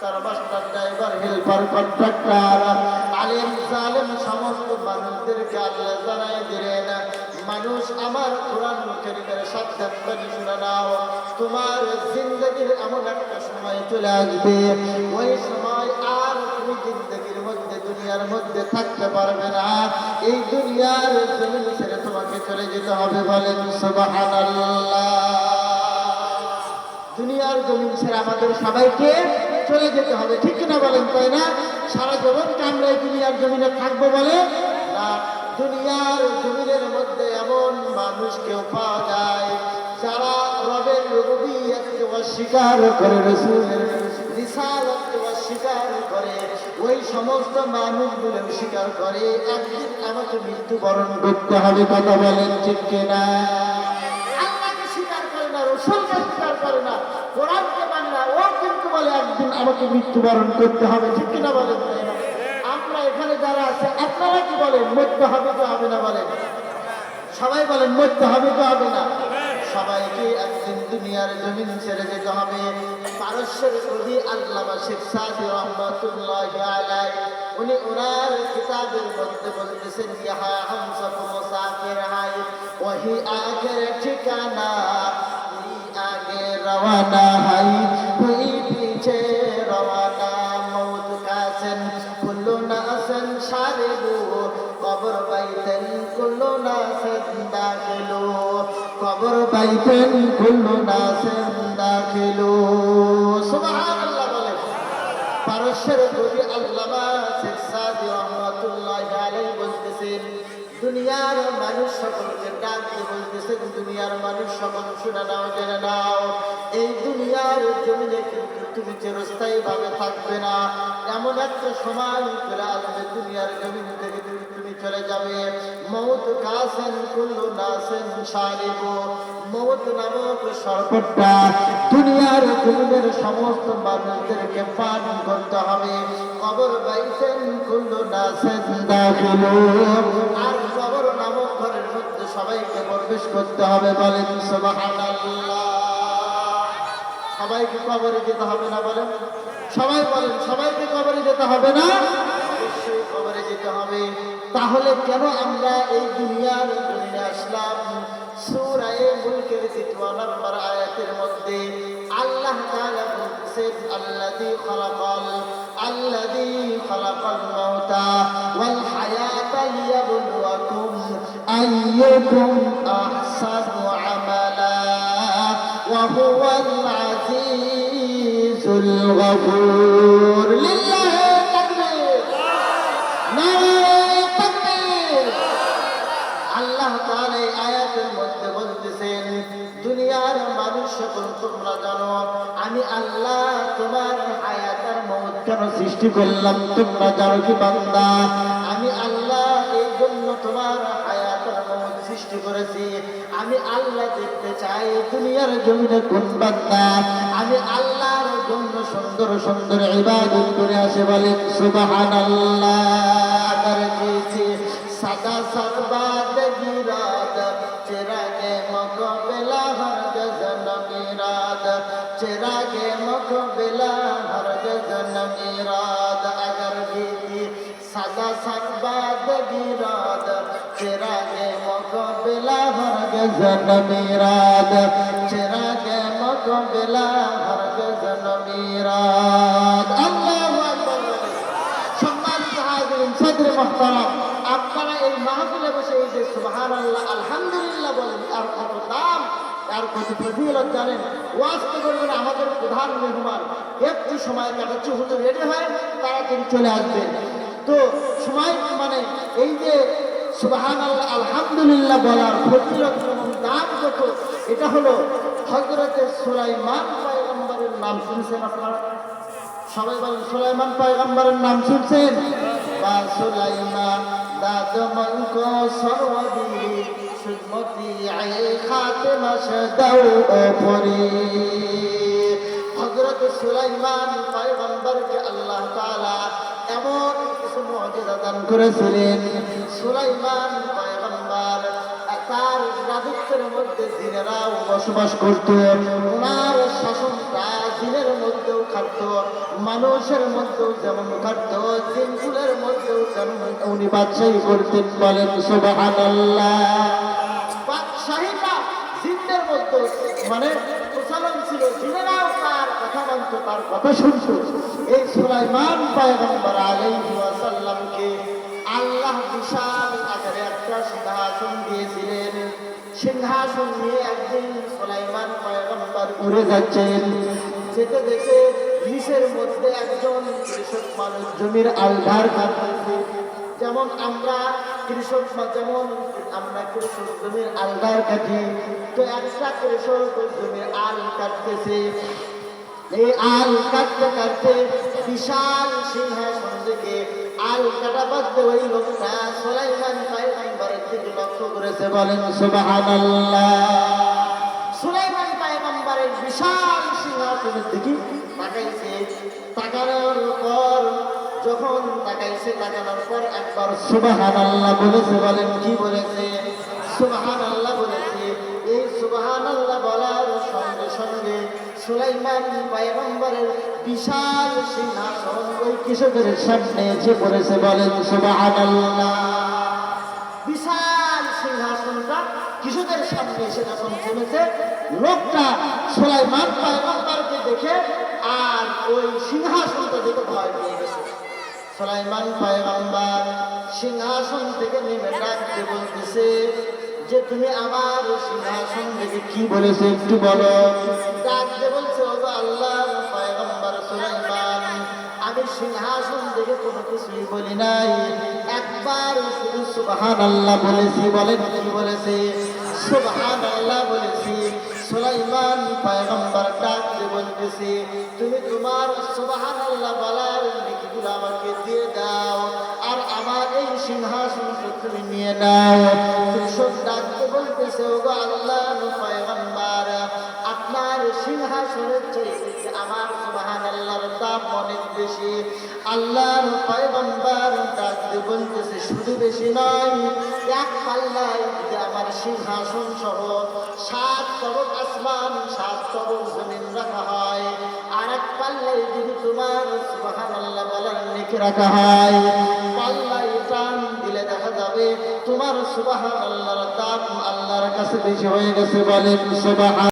Doctor, master, driver, helper, contractor, আলেম, জালেম সমস্ত মানুষদেরকে আল্লাহ জানাই দিলেন, মানুষ আমার কোরআন কারীমের সাবধান বাণী শুনে নাও, তোমার জিন্দেগির এমন একটা সময় চলে আসবে, ওই সময় আর তুমি জিন্দেগির মধ্যে দুনিয়ার মধ্যে থাকতে পারবে না, এই দুনিয়ার জমিন ছেড়ে তোমাকে চলে যেতে হবে। বলেন সুবহানাল্লাহ। দুনিয়ার জমিন ছেড়ে আমাদের সবাইকে চলে যেতে হবে, ঠিক কিনা বলেন? তাই না? সারা জীবন আমরা এই দুনিয়ার জমিনে থাকবো বলে না। দুনিয়ার জমিনের মধ্যে এমন মানুষ কেউ পাওয়া যায় যারা রবের রুবুবিয়্যতকে অস্বীকার করে, রাসূলের রিসালাতকে অস্বীকার করে, ওই সমস্ত মানুষগুলো স্বীকার করে একদিন আমাকে মৃত্যুবরণ করতে হবে। কথা বলেন ঠিক কিনা? আল্লাহকে স্বীকার করে না, রাসূলকে স্বীকার করে না, কোরআনকে মানে না, ও কিন্তু বলে একদিন আমাকে মৃত্যুবরণ করতে হবে, ঠিক কিনা বলেন? আমরা এখানে যারা আছে আপনারা কি বলেন, মরতে হবে তো হবে না? বলেন সবাই, বলেন মরতে হবে তো হবে না? সবাইকে একদিন দুনিয়ার জমিন ছেড়ে যেতে হবে। পারস্যের কবি আল্লামা শেখ সাদী রহমাতুল্লাহি আলাইহি উনি ওনার কিতাবের মধ্যে বলতেছেন, ইহা হাম সব মুসাফির হাই ওহি আখের ঠিকানা, ই আগে রওয়ানা হাই হুই পিছে রওয়ানা, মৌত কাসেন কুল্লু নাসেন শারিবু কবর বাইতেন কুল্লু নাসেন দাখিলু, কবর বাইতেন কুল্লু নাসেন দাখিলু। সুবহানাল্লাহ বলেন। পারস্যের কবি আল্লামা শেখ সাদী রহমাতুল্লাহি আলাইহি বলতেছেন, দুনিয়ার মানুষ সকলকে ডাক দিয়ে বলতেছেন, দুনিয়ার মানুষ সকল শুনে নাও, জেনে নাও, এই দুনিয়ার জমিনে কিন্তু তুমি চিরস্থায়ী ভাবে থাকবে না, এমন একটা সময় চলে আসবে দুনিয়ার জমিন থেকে তুমি চলে যাবে। মৌত কাসেন কুল্লু নাসেন শারিবু, মৌত নামক সর্বটা দুনিয়ার জমিনের সমস্ত মানুষদেরকে পান করতে হবে। কবর বাইতেন কুল্লু নাসেন দাখিলু, আর কবর নামক ঘরের মধ্যে সবাইকে প্রবেশ করতে হবে। বলেন সুবহানাল্লাহ। সবাইকে কবরে যেতে হবে না? বলেন সবাই, বলেন সবাইকে কবরে যেতে হবে না? অবশ্যই কবরে যেতে হবে। তাহলে কেন আমরা এই দুনিয়ার জমিনে আসলাম? সূরা মুলকের দ্বিতীয় নম্বর আয়াতের মধ্যে আল্লাহ তাআলা বলছেন, আল্লাযী খালাকাল মাউতা ওয়াল হায়াতা লিয়াবলুয়াকুম আইয়ুকুম আহসানু আমালা ওয়া হুয়াল আজিজুল গফুর। লিল্লাহি তাকবীর, নারায়ে তাকবীর। আল্লাহ তাআলা এই আয়াতের মধ্যে বলতেছেন, দুনিয়ার মানুষ সকল তোমরা জানো আমি আল্লাহ তোমার হায়াত আর মওত কেন সৃষ্টি করলাম? তোমরা জানো কি বান্দা? আমি আল্লাহ এই জন্য তোমার হায়াত আর মওত সৃষ্টি করেছি। আমি আল্লাহ দেখতে চাই দুনিয়ার জমিনে কোন বান্দা আমি আল্লাহর জন্য সুন্দর সুন্দর ইবাদত করে আসে। বলেন সুবহানাল্লাহ। করছি সাদা সরবাদ গিরাদ চিরাগে মুকবিলা হরগজ নমিরাদ, চিরাগে মুকবিলা হরগজ নমিরাদ। अगर भी सादा सरबाद गिराद चिरागे मुकबिला हरगज नमिराद, चिरागे मुकबिला हरगज नमिराद। अल्लाहु আকবার। সম্মানিত হাজিরিন, সদরে মুহতারাম, আপনারা এই মাহফিলে বসে এই যে সুবহানাল্লাহ আলহামদুলিল্লাহ বলেন, আর কত দাম, আর কত ফজিলত জানেন? ওয়াজ তো করবেন আমাদের প্রধান মেহমান, একটু সময় কাটাচ্ছে, হুজুর রেডি হয় তাড়াতাড়ি চলে আসবেন। তো সময় মানে এই যে সুবহানাল্লাহ আলহামদুলিল্লাহ বলার ফজিলত এবং দাম কত, এটা হলো হযরতে সুলাইমান পয়গম্বরের নাম শুনছেন আপনারা? সবাই বলেন সুলাইমান পয়গম্বরের নাম শুনছেন? বা সুলাইমান দাদমন কো সরওয়াদি সুজমতি আয়ে খাতেমা সদাও পরি। হযরত সুলাইমান পয়গম্বরকে আল্লাহ তাআলা এমন কিছু মুজিজা দান করেছিলেন। সুলাইমান পয়গম্বর তার রাজত্বের মধ্যে জিনেরাও বসবাস করত, ওনার শাসনটা জিনের মধ্যেও খাটত, মানুষের মধ্যেও যেমন খাটত, জিনকুলের মধ্যেও যেমন উনি বাদশাহী করতেন। বলেন সুবহানাল্লাহ। বাদশাহীটা জিনদের মধ্যে মানে প্রচলন ছিল, জিনেরাও তার কথা মানত, তার কথা শুনত। এই সুলাইমান পয়গম্বর আলাইহিস সালামকে আল্লাহ বিশাল আকারে একটা সিংহাসন দিয়েছিলেন। সিংহাসন নিয়ে একদিন সুলাইমান পয়গম্বর উড়ে যাচ্ছেন, যেতে যেতে নিচের মধ্যে একজন কৃষক মানুষ জমির আলধার কাটতেছে। যেমন আমরা কৃষক জমির আলধার কাটি, তো একটা কৃষক জমির আল কাটতেছে। এই আল কাটতে কাটতে বিশাল সিংহাসন থেকে আল কাটা বাদ ওই লোকটা সুলাইমান পয়গম্বরের দিকে লক্ষ্য করেছে। বলেন সুবহানাল্লাহ। সুলাইমান পয়গম্বরের বিশাল সিংহাসনের দিকে তাকাইছে। তাকানোর পর যখন তাকানোর পর একবার সুবহানাল্লাহ বলেছে। বলেন কি বলেছে? সুবহানাল্লাহ বলেছে। এই সুবহানাল্লাহ বলার সঙ্গে সঙ্গে সুলাইমান পয়গম্বরের বিশাল সিংহাসন ওই কৃষকের সামনে এসে পড়েছে। বলেন সুবহানাল্লাহ। বিশাল সিংহাসনটা কৃষকের সামনে এসে যখন থেমেছে, লোকটা সুলাইমান পয়গম্বরকে দেখে আর ওই সিংহাসনটা দেখে ভয় পেয়ে গেছে। সুলাইমান পয়গম্বর সিংহাসন থেকে নেমে ডাকতে বলতেছে যে তুমি আমার সিংহাসন থেকে কি বলেছে একটু বলো। ডাকতে বলছে, ওগো আল্লাহর পয়গম্বর সুলাইমান, আমি সিংহাসন থেকে কোনো কিছুই বলি নাই, একবার শুধু সুবহানাল্লাহ বলেছি। বলেন কি বলেছে? সুবহানাল্লাহ বলেছি। সুলাইমান পয়গম্বর ডাকতে বলতেছে, তুমি তোমার সুবহানাল্লাহ বলার নেকিগুলো আমাকে দিয়ে দাও, আর আমার এই সিংহাসনটা তুমি নিয়ে নাও। কৃষক ডাকতে বলতেছে, ওগো আল্লাহর পয়গম্বর, আপনার সিংহাসনের চাইতে আমার সুবহানাল্লাহর দাম অনেক বেশি। আল্লাহর পয়গম্বর ডাকতে বলতেছে, শুধু বেশি নয়, এক পাল্লায় যদি আমার সিংহাসন সহ 7 তরফ আসমান 7 তরফ জমিন রাখা হয়, আর এক পাল্লায় যদি তোমার সুবহানাল্লাহ বলার নেকি রাখা হয়, পাল্লায় টান দিলে দেখা যাবে তোমার সুবহানাল্লাহর দাম আল্লাহর কাছে বেশি হয়ে গেছে। বলেন সুবহান।